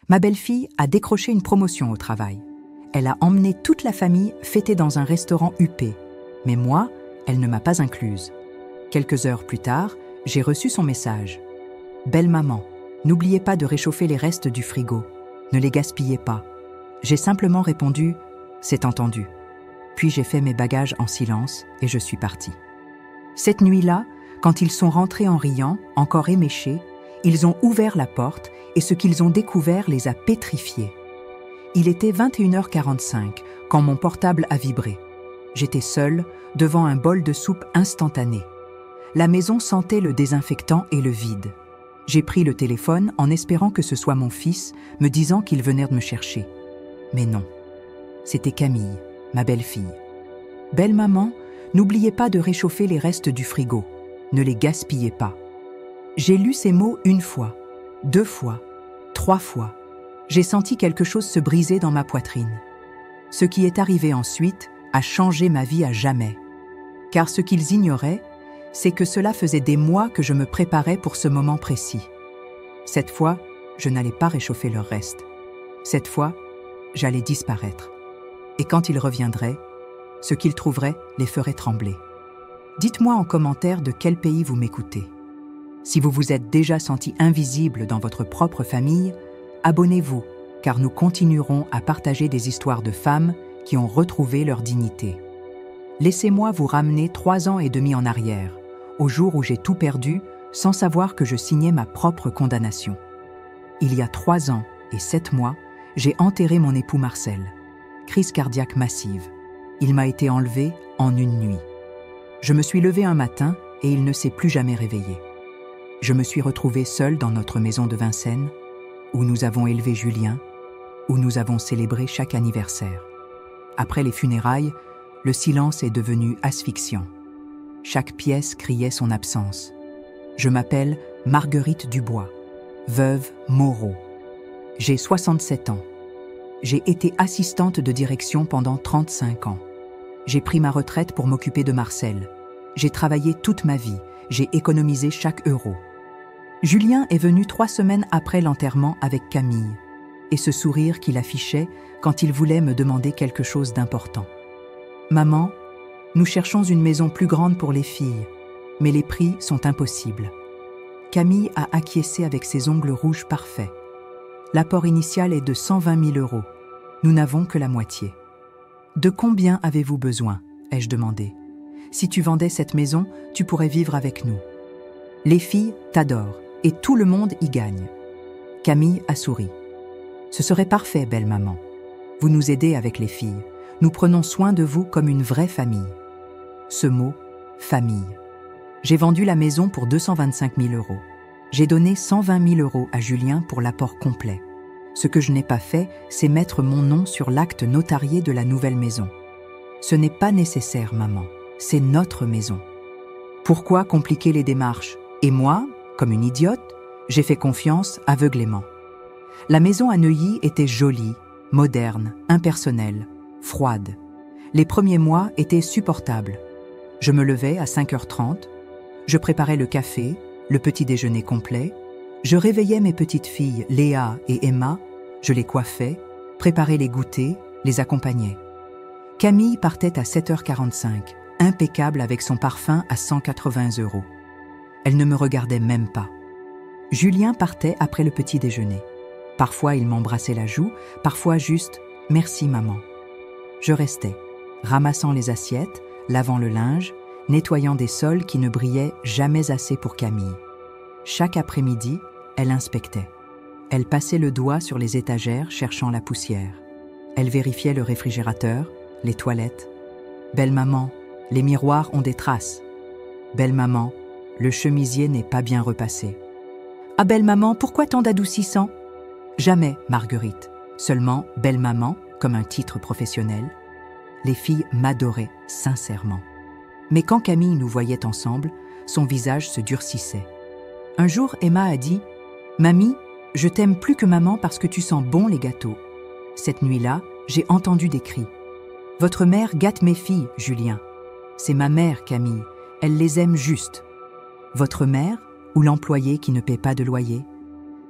Ma belle-fille a décroché une promotion au travail. Elle a emmené toute la famille fêter dans un restaurant huppé. Mais moi, elle ne m'a pas incluse. Quelques heures plus tard, j'ai reçu son message. « Belle maman, n'oubliez pas de réchauffer les restes du frigo. Ne les gaspillez pas. » J'ai simplement répondu « C'est entendu ». Puis j'ai fait mes bagages en silence et je suis partie. Cette nuit-là, quand ils sont rentrés en riant, encore éméchés, ils ont ouvert la porte et ce qu'ils ont découvert les a pétrifiés. Il était 21h45 quand mon portable a vibré. J'étais seule, devant un bol de soupe instantané. La maison sentait le désinfectant et le vide. J'ai pris le téléphone en espérant que ce soit mon fils, me disant qu'il venait de me chercher. Mais non, c'était Camille, ma belle-fille. « Belle maman, n'oubliez pas de réchauffer les restes du frigo. Ne les gaspillez pas. » J'ai lu ces mots une fois, 2 fois, 3 fois. J'ai senti quelque chose se briser dans ma poitrine. Ce qui est arrivé ensuite a changé ma vie à jamais. Car ce qu'ils ignoraient, c'est que cela faisait des mois que je me préparais pour ce moment précis. Cette fois, je n'allais pas réchauffer leurs restes. Cette fois, j'allais disparaître. Et quand ils reviendraient, ce qu'ils trouveraient les ferait trembler. Dites-moi en commentaire de quel pays vous m'écoutez. Si vous vous êtes déjà senti invisible dans votre propre famille, abonnez-vous, car nous continuerons à partager des histoires de femmes qui ont retrouvé leur dignité. Laissez-moi vous ramener 3 ans et demi en arrière, au jour où j'ai tout perdu, sans savoir que je signais ma propre condamnation. Il y a 3 ans et 7 mois, j'ai enterré mon époux Marcel. Crise cardiaque massive. Il m'a été enlevé en une nuit. Je me suis levée un matin et il ne s'est plus jamais réveillé. Je me suis retrouvée seule dans notre maison de Vincennes, où nous avons élevé Julien, où nous avons célébré chaque anniversaire. Après les funérailles, le silence est devenu asphyxiant. Chaque pièce criait son absence. Je m'appelle Marguerite Dubois, veuve Moreau. J'ai 67 ans. J'ai été assistante de direction pendant 35 ans. J'ai pris ma retraite pour m'occuper de Marcel. J'ai travaillé toute ma vie. J'ai économisé chaque euro. Julien est venu 3 semaines après l'enterrement avec Camille, et ce sourire qu'il affichait quand il voulait me demander quelque chose d'important. « Maman, nous cherchons une maison plus grande pour les filles, mais les prix sont impossibles. » Camille a acquiescé avec ses ongles rouges parfaits. L'apport initial est de 120 000 €. Nous n'avons que la moitié. « De combien avez-vous besoin ?» ai-je demandé. « Si tu vendais cette maison, tu pourrais vivre avec nous. Les filles t'adorent et tout le monde y gagne. » Camille a souri. « Ce serait parfait, belle maman. Vous nous aidez avec les filles. Nous prenons soin de vous comme une vraie famille. » Ce mot, famille. J'ai vendu la maison pour 225 000 €. J'ai donné 120 000 € à Julien pour l'apport complet. Ce que je n'ai pas fait, c'est mettre mon nom sur l'acte notarié de la nouvelle maison. Ce n'est pas nécessaire, maman. C'est notre maison. Pourquoi compliquer les démarches? Et moi, comme une idiote, j'ai fait confiance aveuglément. La maison à Neuilly était jolie, moderne, impersonnelle, froide. Les premiers mois étaient supportables. Je me levais à 5h30, je préparais le café, le petit déjeuner complet, je réveillais mes petites filles Léa et Emma, je les coiffais, préparais les goûters, les accompagnais. Camille partait à 7h45, impeccable avec son parfum à 180 €. Elle ne me regardait même pas. Julien partait après le petit déjeuner. Parfois, il m'embrassait la joue, parfois juste « Merci maman ». Je restais, ramassant les assiettes, lavant le linge, nettoyant des sols qui ne brillaient jamais assez pour Camille. Chaque après-midi, elle inspectait. Elle passait le doigt sur les étagères cherchant la poussière. Elle vérifiait le réfrigérateur, les toilettes. « Belle maman, les miroirs ont des traces. »« Belle maman, le chemisier n'est pas bien repassé. »« Ah belle maman, pourquoi tant d'adoucissant ?»« Jamais, Marguerite. Seulement belle maman, comme un titre professionnel. » Les filles m'adoraient sincèrement. Mais quand Camille nous voyait ensemble, son visage se durcissait. Un jour, Emma a dit « Mamie, je t'aime plus que maman parce que tu sens bon les gâteaux. » Cette nuit-là, j'ai entendu des cris. « Votre mère gâte mes filles, Julien. »« C'est ma mère, Camille. Elle les aime juste. »« Votre mère ou l'employé qui ne paie pas de loyer ?»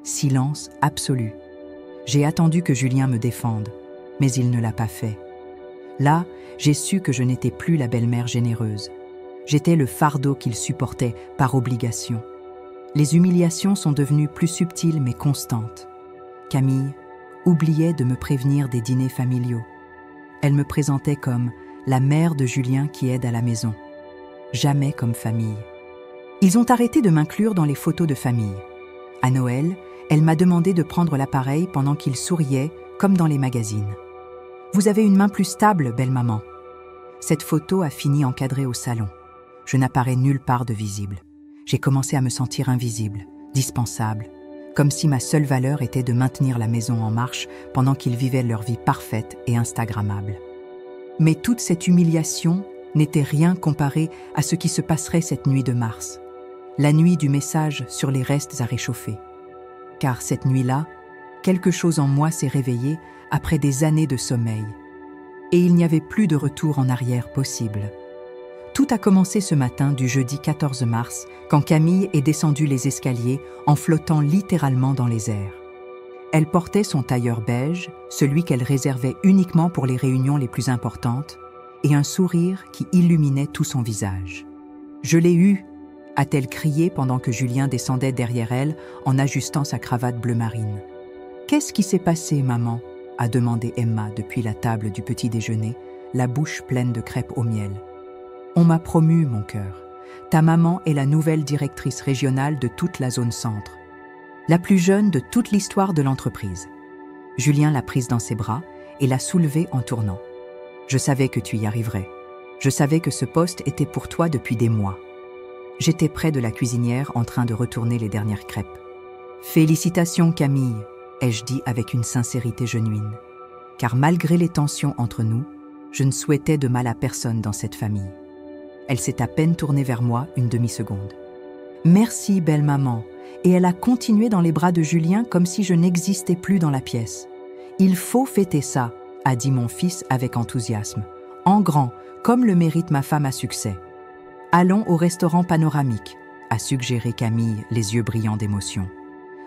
Silence absolu. J'ai attendu que Julien me défende, mais il ne l'a pas fait. Là, j'ai su que je n'étais plus la belle-mère généreuse. J'étais le fardeau qu'il supportait par obligation. Les humiliations sont devenues plus subtiles mais constantes. Camille oubliait de me prévenir des dîners familiaux. Elle me présentait comme la mère de Julien qui aide à la maison. Jamais comme famille. Ils ont arrêté de m'inclure dans les photos de famille. À Noël, elle m'a demandé de prendre l'appareil pendant qu'il souriait, comme dans les magazines. « Vous avez une main plus stable, belle maman. » Cette photo a fini encadrée au salon. Je n'apparais nulle part de visible. J'ai commencé à me sentir invisible, dispensable, comme si ma seule valeur était de maintenir la maison en marche pendant qu'ils vivaient leur vie parfaite et instagrammable. Mais toute cette humiliation n'était rien comparé à ce qui se passerait cette nuit de mars, la nuit du message sur les restes à réchauffer. Car cette nuit-là, quelque chose en moi s'est réveillé après des années de sommeil, et il n'y avait plus de retour en arrière possible. Tout a commencé ce matin du jeudi 14 mars, quand Camille est descendue les escaliers en flottant littéralement dans les airs. Elle portait son tailleur beige, celui qu'elle réservait uniquement pour les réunions les plus importantes, et un sourire qui illuminait tout son visage. « Je l'ai eu !» a-t-elle crié pendant que Julien descendait derrière elle en ajustant sa cravate bleu marine. « Qu'est-ce qui s'est passé, maman ?» a demandé Emma depuis la table du petit déjeuner, la bouche pleine de crêpes au miel. « On m'a promu, mon cœur. Ta maman est la nouvelle directrice régionale de toute la zone centre, la plus jeune de toute l'histoire de l'entreprise. » Julien l'a prise dans ses bras et l'a soulevée en tournant. « Je savais que tu y arriverais. Je savais que ce poste était pour toi depuis des mois. » J'étais près de la cuisinière en train de retourner les dernières crêpes. « Félicitations, Camille !» ai-je dit avec une sincérité genuine. Car malgré les tensions entre nous, je ne souhaitais de mal à personne dans cette famille. Elle s'est à peine tournée vers moi une demi-seconde. « Merci, belle maman !» Et elle a continué dans les bras de Julien comme si je n'existais plus dans la pièce. « Il faut fêter ça !» a dit mon fils avec enthousiasme. « En grand, comme le mérite ma femme à succès. »« Allons au restaurant panoramique !» a suggéré Camille, les yeux brillants d'émotion.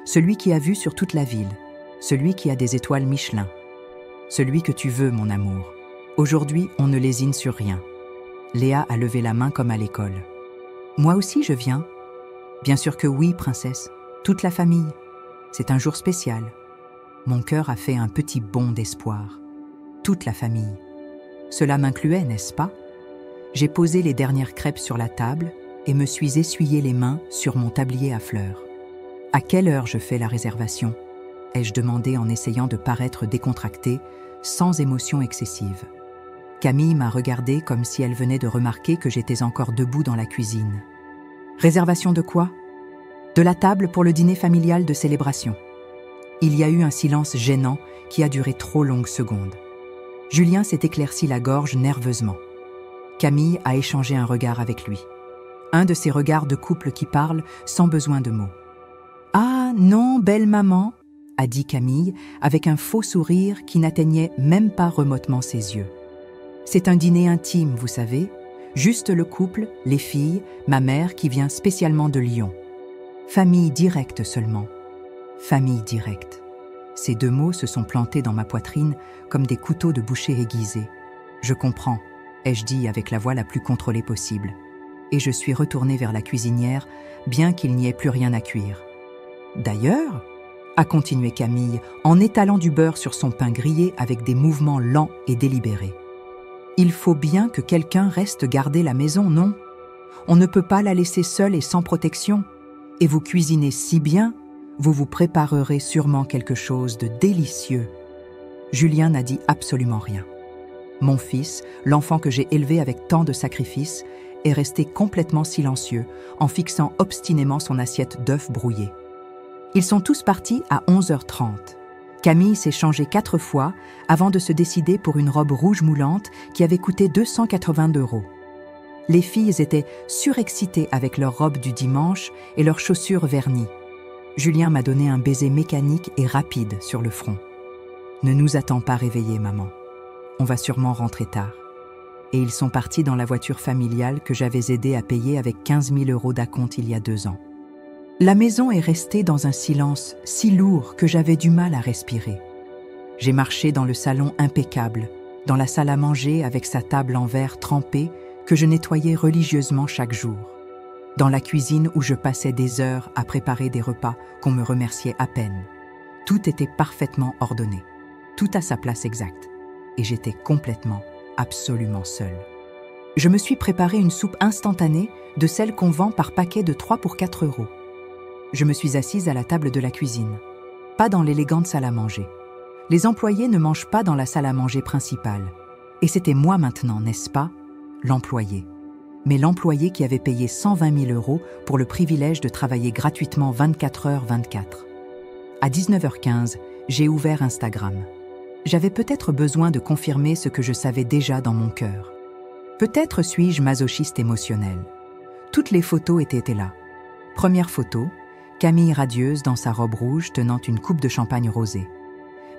Celui qui a vue sur toute la ville, celui qui a des étoiles Michelin, celui que tu veux, mon amour. Aujourd'hui, on ne lésine sur rien. Léa a levé la main comme à l'école. Moi aussi, je viens. Bien sûr que oui, princesse, toute la famille. C'est un jour spécial. Mon cœur a fait un petit bond d'espoir. Toute la famille. Cela m'incluait, n'est-ce pas? J'ai posé les dernières crêpes sur la table et me suis essuyé les mains sur mon tablier à fleurs. « À quelle heure je fais la réservation ?» ai-je demandé en essayant de paraître décontractée, sans émotion excessive. Camille m'a regardée comme si elle venait de remarquer que j'étais encore debout dans la cuisine. « Réservation de quoi ?»« De la table pour le dîner familial de célébration. » Il y a eu un silence gênant qui a duré trop longues secondes. Julien s'est éclairci la gorge nerveusement. Camille a échangé un regard avec lui. Un de ces regards de couple qui parlent sans besoin de mots. « Ah non, belle maman !» a dit Camille avec un faux sourire qui n'atteignait même pas remottement ses yeux. « C'est un dîner intime, vous savez, juste le couple, les filles, ma mère qui vient spécialement de Lyon. Famille directe seulement. Famille directe. » Ces deux mots se sont plantés dans ma poitrine comme des couteaux de boucher aiguisés. « Je comprends », ai-je dit avec la voix la plus contrôlée possible. Et je suis retournée vers la cuisinière, bien qu'il n'y ait plus rien à cuire. « D'ailleurs, » a continué Camille en étalant du beurre sur son pain grillé avec des mouvements lents et délibérés. « Il faut bien que quelqu'un reste garder la maison, non? On ne peut pas la laisser seule et sans protection. Et vous cuisinez si bien, vous vous préparerez sûrement quelque chose de délicieux. » Julien n'a dit absolument rien. Mon fils, l'enfant que j'ai élevé avec tant de sacrifices, est resté complètement silencieux en fixant obstinément son assiette d'œufs brouillés. Ils sont tous partis à 11h30. Camille s'est changée 4 fois avant de se décider pour une robe rouge moulante qui avait coûté 280 €. Les filles étaient surexcitées avec leurs robes du dimanche et leurs chaussures vernies. Julien m'a donné un baiser mécanique et rapide sur le front. « Ne nous attends pas réveillés, maman. On va sûrement rentrer tard. » Et ils sont partis dans la voiture familiale que j'avais aidé à payer avec 15 000 € d'acompte il y a 2 ans. La maison est restée dans un silence si lourd que j'avais du mal à respirer. J'ai marché dans le salon impeccable, dans la salle à manger avec sa table en verre trempée que je nettoyais religieusement chaque jour, dans la cuisine où je passais des heures à préparer des repas qu'on me remerciait à peine. Tout était parfaitement ordonné, tout à sa place exacte, et j'étais complètement, absolument seule. Je me suis préparé une soupe instantanée de celle qu'on vend par paquet de 3 pour 4 euros. Je me suis assise à la table de la cuisine, pas dans l'élégante salle à manger. Les employés ne mangent pas dans la salle à manger principale. Et c'était moi maintenant, n'est-ce pas, l'employé. Mais l'employé qui avait payé 120 000 euros pour le privilège de travailler gratuitement 24h/24. À 19h15, j'ai ouvert Instagram. J'avais peut-être besoin de confirmer ce que je savais déjà dans mon cœur. Peut-être suis-je masochiste émotionnel. Toutes les photos étaient là. Première photo, Camille radieuse dans sa robe rouge tenant une coupe de champagne rosée.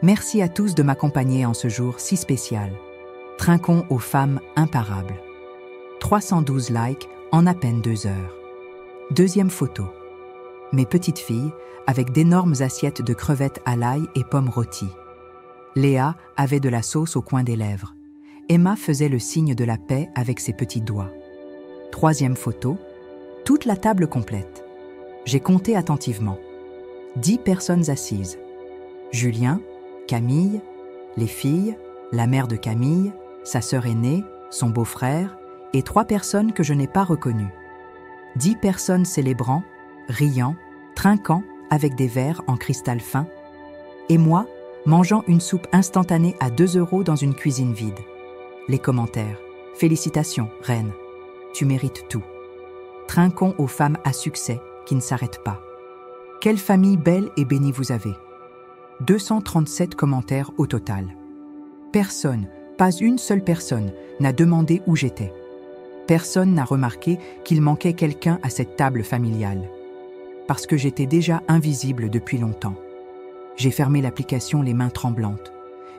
Merci à tous de m'accompagner en ce jour si spécial. Trinquons aux femmes imparables. 312 likes en à peine 2 heures. Deuxième photo. Mes petites filles avec d'énormes assiettes de crevettes à l'ail et pommes rôties. Léa avait de la sauce au coin des lèvres. Emma faisait le signe de la paix avec ses petits doigts. Troisième photo. Toute la table complète. J'ai compté attentivement. 10 personnes assises. Julien, Camille, les filles, la mère de Camille, sa sœur aînée, son beau-frère et 3 personnes que je n'ai pas reconnues. 10 personnes célébrant, riant, trinquant avec des verres en cristal fin. Et moi, mangeant une soupe instantanée à 2 euros dans une cuisine vide. Les commentaires. Félicitations, reine. Tu mérites tout. Trinquons aux femmes à succès qui ne s'arrêtent pas. Quelle famille belle et bénie vous avez. 237 commentaires au total. Personne, pas une seule personne, n'a demandé où j'étais. Personne n'a remarqué qu'il manquait quelqu'un à cette table familiale. Parce que j'étais déjà invisible depuis longtemps. J'ai fermé l'application les mains tremblantes.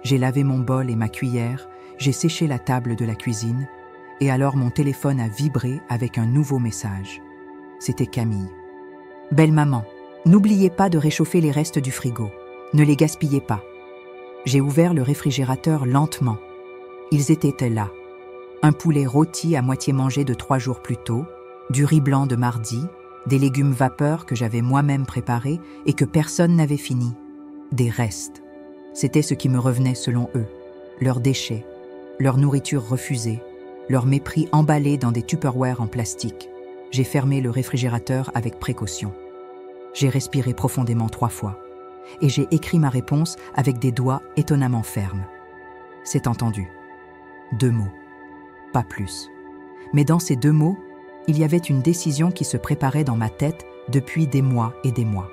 J'ai lavé mon bol et ma cuillère, j'ai séché la table de la cuisine, et alors mon téléphone a vibré avec un nouveau message. C'était Camille. Belle maman, n'oubliez pas de réchauffer les restes du frigo. Ne les gaspillez pas. J'ai ouvert le réfrigérateur lentement. Ils étaient là. Un poulet rôti à moitié mangé de 3 jours plus tôt, du riz blanc de mardi, des légumes vapeur que j'avais moi-même préparés et que personne n'avait fini. Des restes. C'était ce qui me revenait selon eux. Leurs déchets, leur nourriture refusée, leur mépris emballé dans des Tupperware en plastique. J'ai fermé le réfrigérateur avec précaution. J'ai respiré profondément 3 fois. Et j'ai écrit ma réponse avec des doigts étonnamment fermes. C'est entendu. 2 mots. Pas plus. Mais dans ces 2 mots, il y avait une décision qui se préparait dans ma tête depuis des mois et des mois.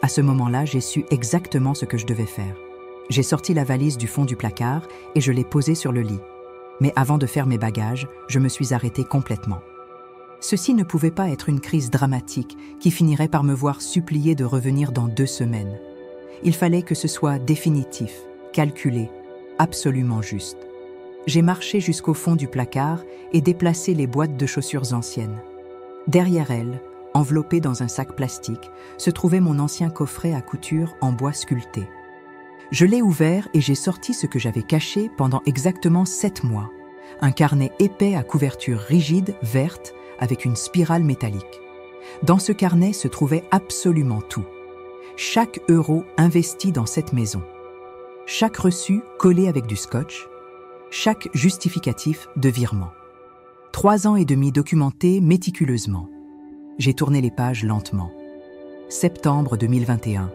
À ce moment-là, j'ai su exactement ce que je devais faire. J'ai sorti la valise du fond du placard et je l'ai posée sur le lit. Mais avant de faire mes bagages, je me suis arrêtée complètement. Ceci ne pouvait pas être une crise dramatique qui finirait par me voir supplier de revenir dans 2 semaines. Il fallait que ce soit définitif, calculé, absolument juste. J'ai marché jusqu'au fond du placard et déplacé les boîtes de chaussures anciennes. Derrière elles, enveloppé dans un sac plastique, se trouvait mon ancien coffret à couture en bois sculpté. Je l'ai ouvert et j'ai sorti ce que j'avais caché pendant exactement 7 mois. Un carnet épais à couverture rigide, verte, avec une spirale métallique. Dans ce carnet se trouvait absolument tout. Chaque euro investi dans cette maison. Chaque reçu collé avec du scotch. Chaque justificatif de virement. 3 ans et demi documentés méticuleusement. J'ai tourné les pages lentement. Septembre 2021.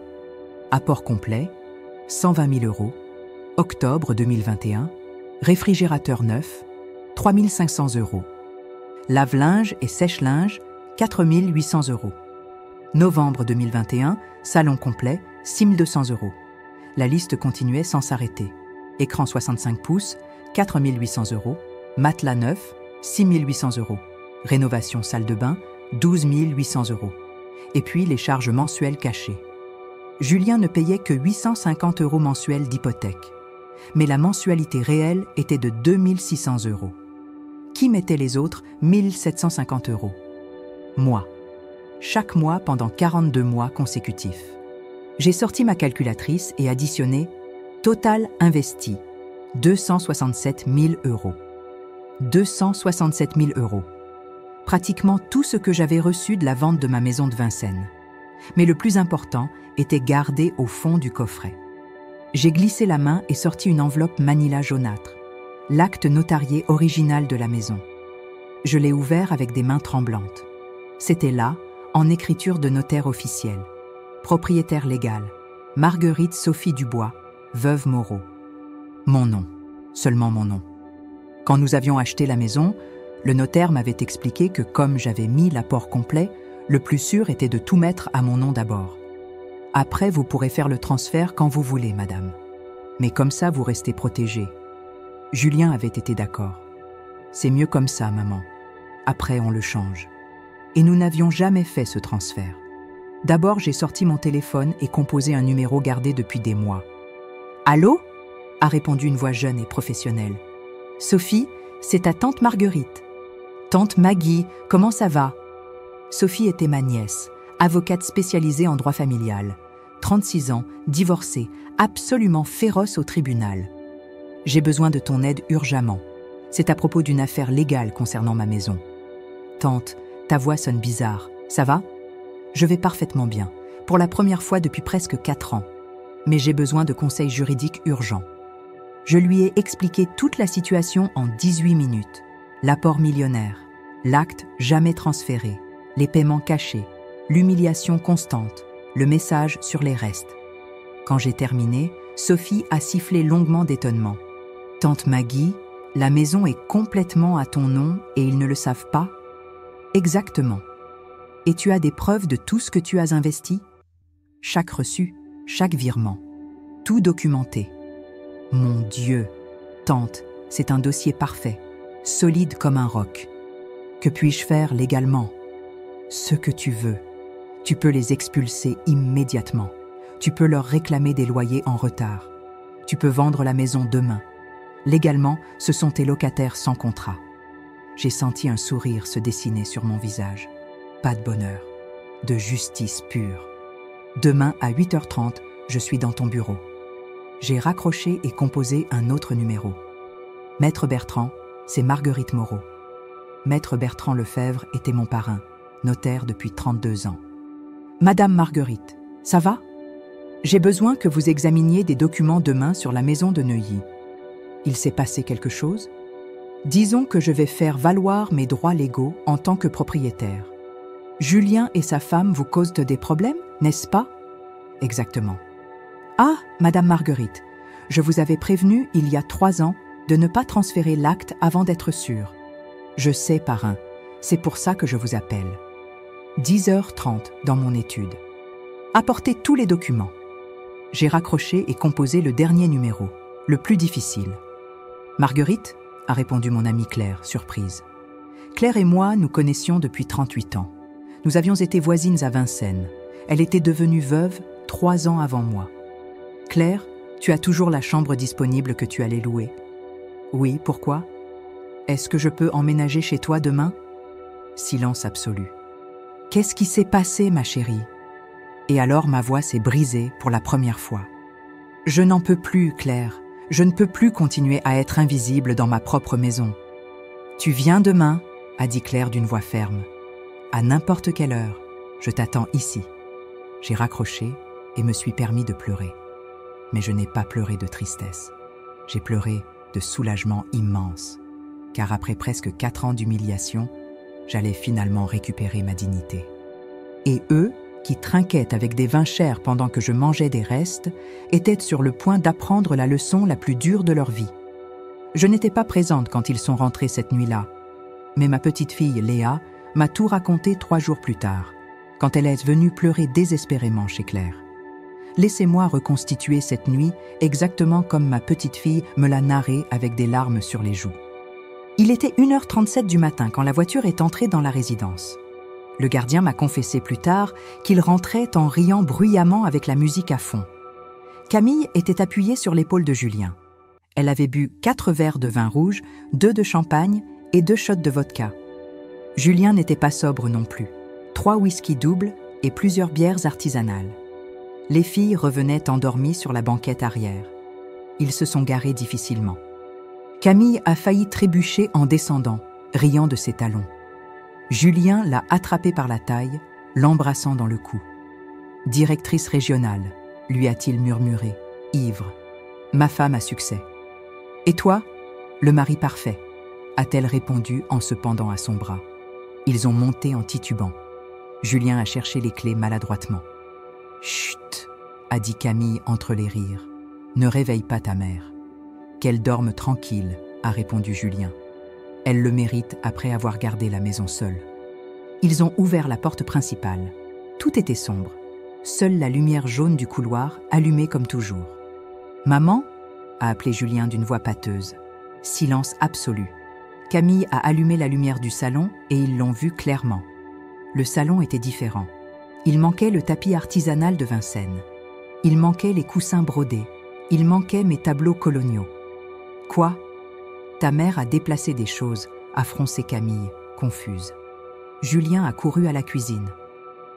Apport complet, 120 000 euros. Octobre 2021. Réfrigérateur neuf, 3 500 euros. Lave-linge et sèche-linge, 4 800 euros. Novembre 2021, salon complet, 6 200 euros. La liste continuait sans s'arrêter. Écran 65 pouces, 4 800 euros. Matelas neuf, 6 800 euros. Rénovation salle de bain, 12 800 euros. Et puis les charges mensuelles cachées. Julien ne payait que 850 euros mensuels d'hypothèque. Mais la mensualité réelle était de 2 600 euros. Qui mettait les autres 1 750 euros? Moi. Chaque mois pendant 42 mois consécutifs. J'ai sorti ma calculatrice et additionné Total investi, 267 000 euros. 267 000 euros. Pratiquement tout ce que j'avais reçu de la vente de ma maison de Vincennes. Mais le plus important était gardé au fond du coffret. J'ai glissé la main et sorti une enveloppe manila jaunâtre, l'acte notarié original de la maison. Je l'ai ouvert avec des mains tremblantes. C'était là, en écriture de notaire officiel. Propriétaire légal, Marguerite Sophie Dubois, veuve Moreau. Mon nom, seulement mon nom. Quand nous avions acheté la maison, le notaire m'avait expliqué que comme j'avais mis l'apport complet, le plus sûr était de tout mettre à mon nom d'abord. Après, vous pourrez faire le transfert quand vous voulez, madame. Mais comme ça, vous restez protégée. Julien avait été d'accord. C'est mieux comme ça, maman. Après, on le change. Et nous n'avions jamais fait ce transfert. D'abord, j'ai sorti mon téléphone et composé un numéro gardé depuis des mois. « Allô ?» a répondu une voix jeune et professionnelle. « Sophie, c'est ta tante Marguerite. »« Tante Maggie, comment ça va ?» Sophie était ma nièce, avocate spécialisée en droit familial. 36 ans, divorcée, absolument féroce au tribunal. « J'ai besoin de ton aide urgemment. C'est à propos d'une affaire légale concernant ma maison. »« Tante, ta voix sonne bizarre. Ça va ? » Je vais parfaitement bien, pour la première fois depuis presque 4 ans. Mais j'ai besoin de conseils juridiques urgents. Je lui ai expliqué toute la situation en 18 minutes. L'apport millionnaire, l'acte jamais transféré, les paiements cachés, l'humiliation constante, le message sur les restes. Quand j'ai terminé, Sophie a sifflé longuement d'étonnement. « Tante Maggie, la maison est complètement à ton nom et ils ne le savent pas ?»« Exactement. Et tu as des preuves de tout ce que tu as investi ? Chaque reçu, chaque virement, tout documenté. Mon Dieu, tante, c'est un dossier parfait, solide comme un roc. Que puis-je faire légalement ? Ce que tu veux. Tu peux les expulser immédiatement. Tu peux leur réclamer des loyers en retard. Tu peux vendre la maison demain. Légalement, ce sont tes locataires sans contrat. J'ai senti un sourire se dessiner sur mon visage. Pas de bonheur, de justice pure. Demain à 8h30, je suis dans ton bureau. J'ai raccroché et composé un autre numéro. Maître Bertrand, c'est Marguerite Moreau. Maître Bertrand Lefebvre était mon parrain, notaire depuis 32 ans. Madame Marguerite, ça va ? J'ai besoin que vous examiniez des documents demain sur la maison de Neuilly. Il s'est passé quelque chose ? Disons que je vais faire valoir mes droits légaux en tant que propriétaire. Julien et sa femme vous causent des problèmes, n'est-ce pas ? Exactement. Ah, Madame Marguerite, je vous avais prévenu il y a 3 ans de ne pas transférer l'acte avant d'être sûre. Je sais, parrain, c'est pour ça que je vous appelle. 10h30 dans mon étude. Apportez tous les documents. J'ai raccroché et composé le dernier numéro, le plus difficile. Marguerite, a répondu mon amie Claire, surprise. Claire et moi nous connaissions depuis 38 ans. Nous avions été voisines à Vincennes. Elle était devenue veuve 3 ans avant moi. Claire, tu as toujours la chambre disponible que tu allais louer. Oui, pourquoi ? Est-ce que je peux emménager chez toi demain ? Silence absolu. Qu'est-ce qui s'est passé, ma chérie ? Et alors ma voix s'est brisée pour la première fois. Je n'en peux plus, Claire. Je ne peux plus continuer à être invisible dans ma propre maison. Tu viens demain, a dit Claire d'une voix ferme. À n'importe quelle heure, je t'attends ici. J'ai raccroché et me suis permis de pleurer. Mais je n'ai pas pleuré de tristesse. J'ai pleuré de soulagement immense, car après presque 4 ans d'humiliation, j'allais finalement récupérer ma dignité. Et eux, qui trinquaient avec des vins chers pendant que je mangeais des restes, étaient sur le point d'apprendre la leçon la plus dure de leur vie. Je n'étais pas présente quand ils sont rentrés cette nuit-là, mais ma petite fille Léa m'a tout raconté 3 jours plus tard, quand elle est venue pleurer désespérément chez Claire. Laissez-moi reconstituer cette nuit exactement comme ma petite fille me l'a narrée avec des larmes sur les joues. Il était 1h37 du matin quand la voiture est entrée dans la résidence. Le gardien m'a confessé plus tard qu'il rentrait en riant bruyamment avec la musique à fond. Camille était appuyée sur l'épaule de Julien. Elle avait bu 4 verres de vin rouge, 2 de champagne et 2 shots de vodka. Julien n'était pas sobre non plus. 3 whisky doubles et plusieurs bières artisanales. Les filles revenaient endormies sur la banquette arrière. Ils se sont garés difficilement. Camille a failli trébucher en descendant, riant de ses talons. Julien l'a attrapée par la taille, l'embrassant dans le cou. « Directrice régionale », lui a-t-il murmuré, ivre. « Ma femme a succès. »« Et toi, le mari parfait ?» a-t-elle répondu en se pendant à son bras. Ils ont monté en titubant. Julien a cherché les clés maladroitement. « Chut !» a dit Camille entre les rires. « Ne réveille pas ta mère. »« Qu'elle dorme tranquille », a répondu Julien. « Elle le mérite après avoir gardé la maison seule. » Ils ont ouvert la porte principale. Tout était sombre. Seule la lumière jaune du couloir, allumée comme toujours. « Maman ?» a appelé Julien d'une voix pâteuse. Silence absolu. Camille a allumé la lumière du salon et ils l'ont vu clairement. Le salon était différent. Il manquait le tapis artisanal de Vincennes. Il manquait les coussins brodés. Il manquait mes tableaux coloniaux. « Quoi ?» Ta mère a déplacé des choses, a froncé Camille, confuse. Julien a couru à la cuisine.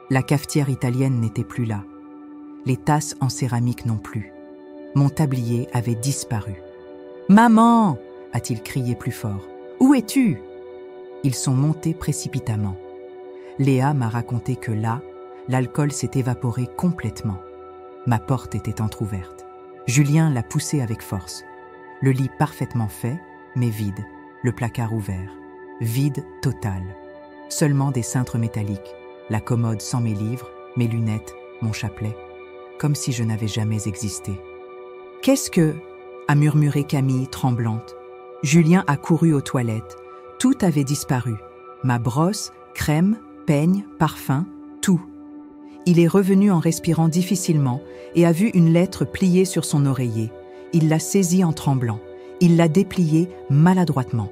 La cafetière italienne n'était plus là. Les tasses en céramique non plus. Mon tablier avait disparu. « Maman !» a-t-il crié plus fort. « Où es-tu » Ils sont montés précipitamment. Léa m'a raconté que là, l'alcool s'est évaporé complètement. Ma porte était entr'ouverte. Julien l'a poussée avec force. Le lit parfaitement fait, mais vide. Le placard ouvert. Vide total. Seulement des cintres métalliques. La commode sans mes livres, mes lunettes, mon chapelet. Comme si je n'avais jamais existé. « Qu'est-ce que » a murmuré Camille, tremblante. Julien a couru aux toilettes. Tout avait disparu. Ma brosse, crème, peigne, parfum, tout. Il est revenu en respirant difficilement et a vu une lettre pliée sur son oreiller. Il l'a saisie en tremblant. Il l'a dépliée maladroitement.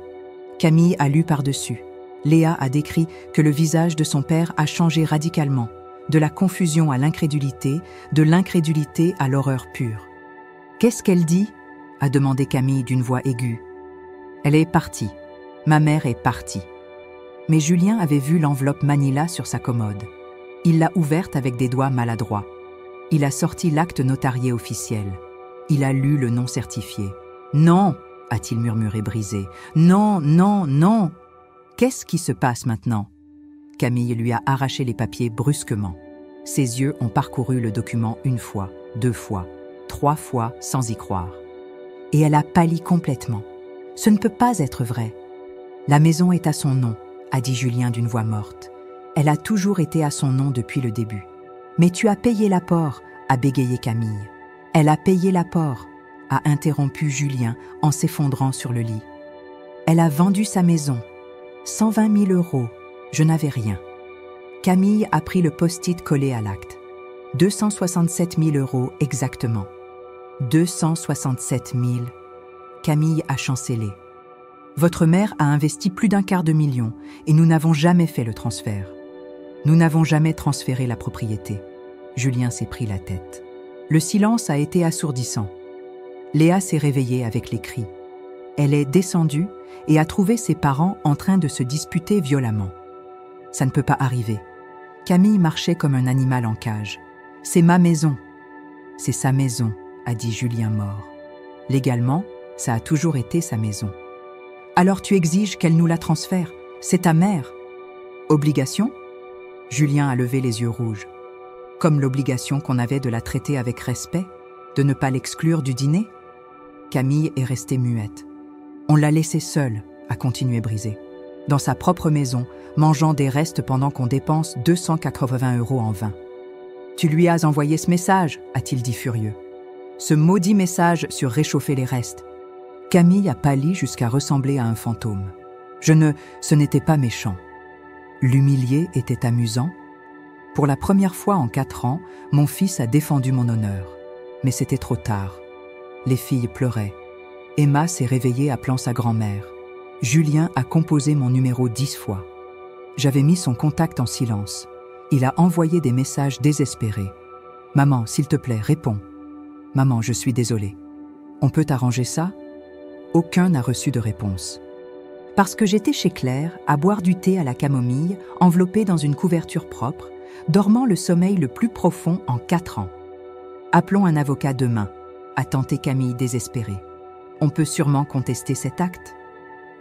Camille a lu par-dessus. Léa a décrit que le visage de son père a changé radicalement, de la confusion à l'incrédulité, de l'incrédulité à l'horreur pure. « Qu'est-ce qu'elle dit ?» a demandé Camille d'une voix aiguë. « Elle est partie. Ma mère est partie. » Mais Julien avait vu l'enveloppe Manila sur sa commode. Il l'a ouverte avec des doigts maladroits. Il a sorti l'acte notarié officiel. Il a lu le nom certifié. « Non !» a-t-il murmuré brisé. « Non, non, non !» Qu'est-ce qui se passe maintenant ? Camille lui a arraché les papiers brusquement. Ses yeux ont parcouru le document une fois, 2 fois, 3 fois sans y croire. Et elle a pâli complètement. Ce ne peut pas être vrai. La maison est à son nom, a dit Julien d'une voix morte. Elle a toujours été à son nom depuis le début. Mais tu as payé l'apport, a bégayé Camille. Elle a payé l'apport, a interrompu Julien en s'effondrant sur le lit. Elle a vendu sa maison. 120 000 €, je n'avais rien. Camille a pris le post-it collé à l'acte. 267 000 € exactement. 267 000. Camille a chancellé. Votre mère a investi plus d'1/4 de million et nous n'avons jamais fait le transfert. Nous n'avons jamais transféré la propriété. Julien s'est pris la tête. Le silence a été assourdissant. Léa s'est réveillée avec les cris. Elle est descendue et a trouvé ses parents en train de se disputer violemment. Ça ne peut pas arriver. Camille marchait comme un animal en cage. C'est ma maison. C'est sa maison, a dit Julien mort. Légalement, ça a toujours été sa maison. Alors tu exiges qu'elle nous la transfère. C'est ta mère. Obligation ? Julien a levé les yeux rouges. Comme l'obligation qu'on avait de la traiter avec respect, de ne pas l'exclure du dîner ? Camille est restée muette. On l'a laissée seule, a continué Brisé, dans sa propre maison, mangeant des restes pendant qu'on dépense 280 € en vin. Tu lui as envoyé ce message, a-t-il dit furieux. Ce maudit message sur réchauffer les restes. Camille a pâli jusqu'à ressembler à un fantôme. Ce n'était pas méchant. L'humilier était amusant. Pour la première fois en 4 ans, mon fils a défendu mon honneur. Mais c'était trop tard. Les filles pleuraient. Emma s'est réveillée appelant sa grand-mère. Julien a composé mon numéro 10 fois. J'avais mis son contact en silence. Il a envoyé des messages désespérés. « Maman, s'il te plaît, réponds. Maman, je suis désolée. On peut arranger ça ?» Aucun n'a reçu de réponse. Parce que j'étais chez Claire, à boire du thé à la camomille, enveloppée dans une couverture propre, dormant le sommeil le plus profond en 4 ans. Appelons un avocat demain. a tenté Camille désespérée. On peut sûrement contester cet acte.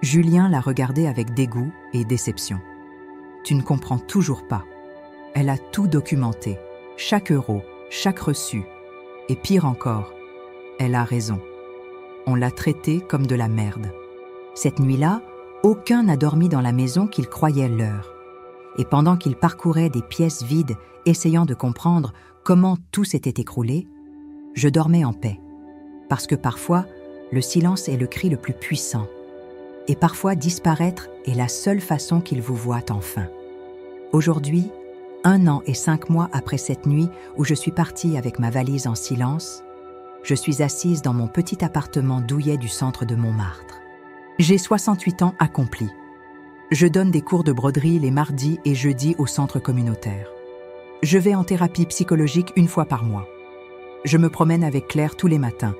Julien l'a regardée avec dégoût et déception. Tu ne comprends toujours pas. Elle a tout documenté, chaque euro, chaque reçu. Et pire encore, elle a raison. On l'a traitée comme de la merde. Cette nuit-là, aucun n'a dormi dans la maison qu'il croyait leur. Et pendant qu'il parcourait des pièces vides, essayant de comprendre comment tout s'était écroulé, je dormais en paix. Parce que parfois, le silence est le cri le plus puissant. Et parfois, disparaître est la seule façon qu'il vous voie enfin. Aujourd'hui, 1 an et 5 mois après cette nuit où je suis partie avec ma valise en silence, je suis assise dans mon petit appartement douillet du centre de Montmartre. J'ai 68 ans accomplis. Je donne des cours de broderie les mardis et jeudis au centre communautaire. Je vais en thérapie psychologique 1 fois par mois. Je me promène avec Claire tous les matins.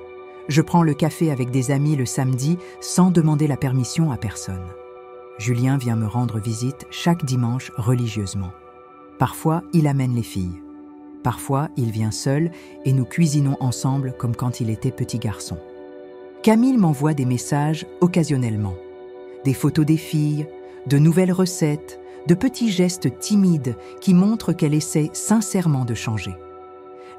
Je prends le café avec des amis le samedi sans demander la permission à personne. Julien vient me rendre visite chaque dimanche religieusement. Parfois, il amène les filles. Parfois, il vient seul et nous cuisinons ensemble comme quand il était petit garçon. Camille m'envoie des messages occasionnellement. Des photos des filles, de nouvelles recettes, de petits gestes timides qui montrent qu'elle essaie sincèrement de changer.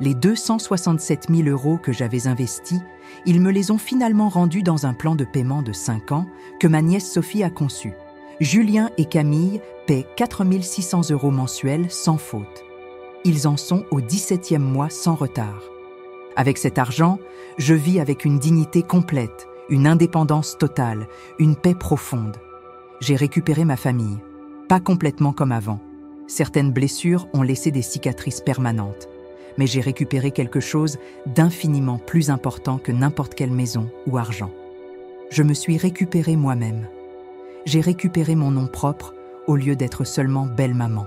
Les 267 000 € que j'avais investis, ils me les ont finalement rendus dans un plan de paiement de 5 ans que ma nièce Sophie a conçu. Julien et Camille paient 4 600 € mensuels sans faute. Ils en sont au 17e mois sans retard. Avec cet argent, je vis avec une dignité complète, une indépendance totale, une paix profonde. J'ai récupéré ma famille, pas complètement comme avant. Certaines blessures ont laissé des cicatrices permanentes, mais j'ai récupéré quelque chose d'infiniment plus important que n'importe quelle maison ou argent. Je me suis récupérée moi-même. J'ai récupéré mon nom propre au lieu d'être seulement belle maman.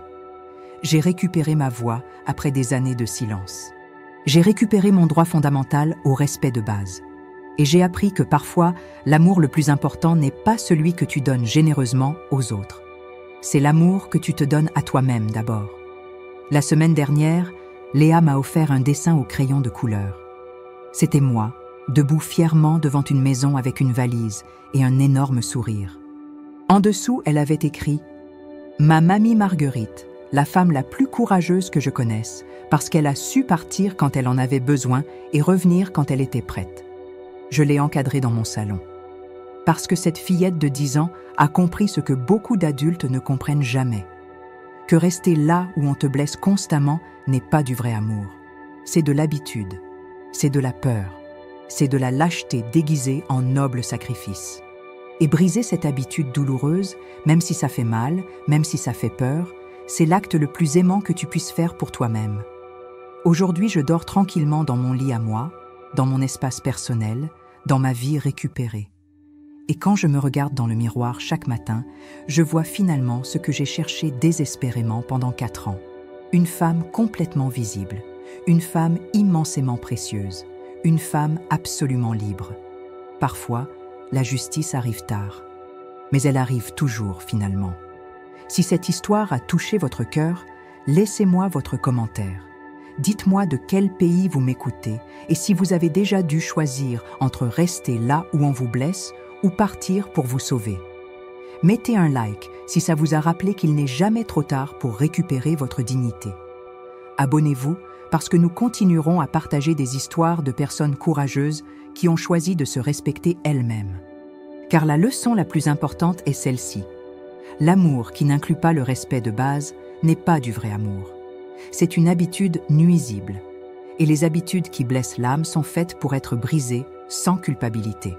J'ai récupéré ma voix après des années de silence. J'ai récupéré mon droit fondamental au respect de base. Et j'ai appris que parfois, l'amour le plus important n'est pas celui que tu donnes généreusement aux autres. C'est l'amour que tu te donnes à toi-même d'abord. La semaine dernière, Léa m'a offert un dessin au crayon de couleur. C'était moi, debout fièrement devant une maison avec une valise et un énorme sourire. En dessous, elle avait écrit « Ma mamie Marguerite, la femme la plus courageuse que je connaisse, parce qu'elle a su partir quand elle en avait besoin et revenir quand elle était prête. » Je l'ai encadrée dans mon salon. Parce que cette fillette de 10 ans a compris ce que beaucoup d'adultes ne comprennent jamais. Que rester là où on te blesse constamment n'est pas du vrai amour. C'est de l'habitude, c'est de la peur, c'est de la lâcheté déguisée en noble sacrifice. Et briser cette habitude douloureuse, même si ça fait mal, même si ça fait peur, c'est l'acte le plus aimant que tu puisses faire pour toi-même. Aujourd'hui, je dors tranquillement dans mon lit à moi, dans mon espace personnel, dans ma vie récupérée. Et quand je me regarde dans le miroir chaque matin, je vois finalement ce que j'ai cherché désespérément pendant 4 ans. Une femme complètement visible, une femme immensément précieuse, une femme absolument libre. Parfois, la justice arrive tard, mais elle arrive toujours finalement. Si cette histoire a touché votre cœur, laissez-moi votre commentaire. Dites-moi de quel pays vous m'écoutez et si vous avez déjà dû choisir entre rester là où on vous blesse ou partir pour vous sauver. Mettez un like si ça vous a rappelé qu'il n'est jamais trop tard pour récupérer votre dignité. Abonnez-vous parce que nous continuerons à partager des histoires de personnes courageuses qui ont choisi de se respecter elles-mêmes. Car la leçon la plus importante est celle-ci. L'amour qui n'inclut pas le respect de base n'est pas du vrai amour. C'est une habitude nuisible. Et les habitudes qui blessent l'âme sont faites pour être brisées sans culpabilité.